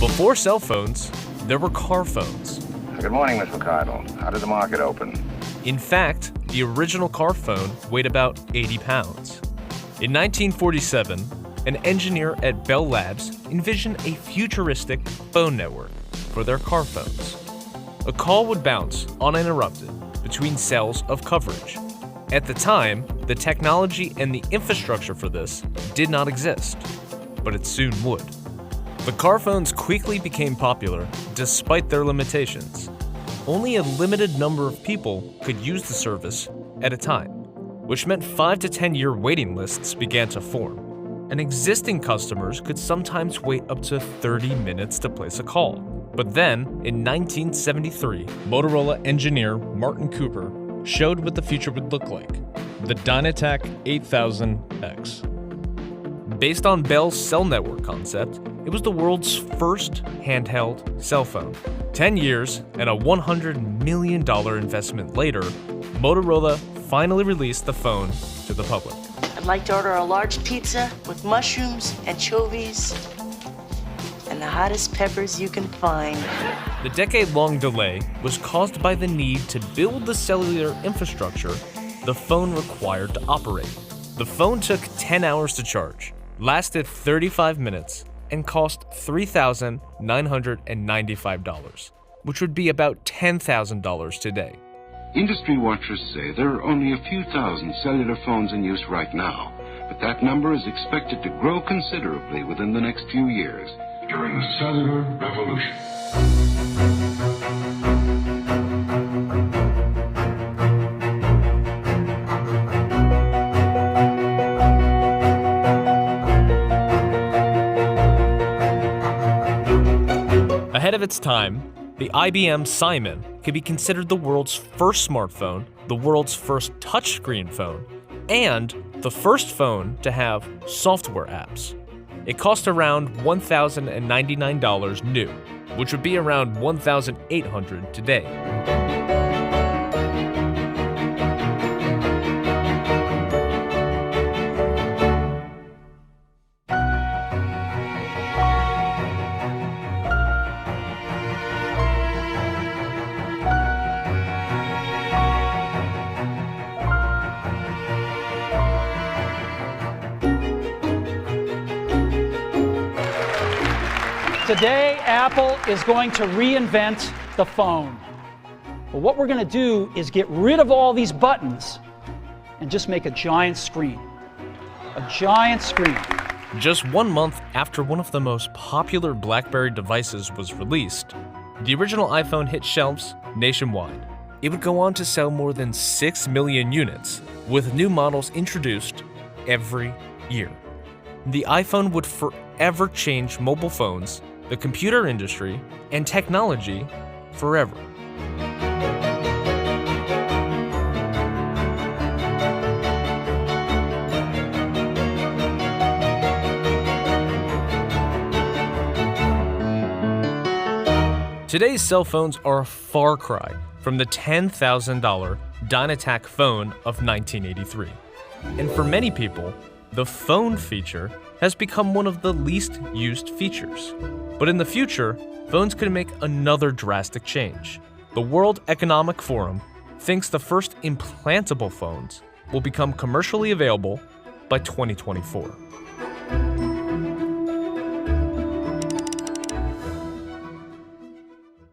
Before cell phones, there were car phones. Good morning, Miss Ricardo. How did the market open? In fact, the original car phone weighed about 80 pounds. In 1947, an engineer at Bell Labs envisioned a futuristic phone network for their car phones. A call would bounce uninterrupted between cells of coverage. At the time, the technology and the infrastructure for this did not exist, but it soon would. The car phones quickly became popular despite their limitations. Only a limited number of people could use the service at a time, which meant 5 to 10 year waiting lists began to form, and existing customers could sometimes wait up to 30 minutes to place a call. But then, in 1973, Motorola engineer Martin Cooper showed what the future would look like, the Dynatac 8000X. Based on Bell's cell network concept, it was the world's first handheld cell phone. 10 years and a $100 million investment later, Motorola finally released the phone to the public. I'd like to order a large pizza with mushrooms, anchovies, and the hottest peppers you can find. The decade-long delay was caused by the need to build the cellular infrastructure the phone required to operate. The phone took 10 hours to charge, lasted 35 minutes, and cost $3,995, which would be about $10,000 today. Industry watchers say there are only a few thousand cellular phones in use right now, but that number is expected to grow considerably within the next few years. During the cellular revolution. Ahead of its time, the IBM Simon could be considered the world's first smartphone, the world's first touchscreen phone, and the first phone to have software apps. It cost around $1,099 new, which would be around $1,800 today. Today, Apple is going to reinvent the phone. But what we're going to do is get rid of all these buttons and just make a giant screen. A giant screen. Just 1 month after one of the most popular BlackBerry devices was released, the original iPhone hit shelves nationwide. It would go on to sell more than 6 million units, with new models introduced every year. The iPhone would forever change mobile phones, the computer industry, and technology forever. Today's cell phones are a far cry from the $10,000 Dynatac phone of 1983. And for many people, the phone feature has become one of the least used features. But in the future, phones could make another drastic change. The World Economic Forum thinks the first implantable phones will become commercially available by 2024.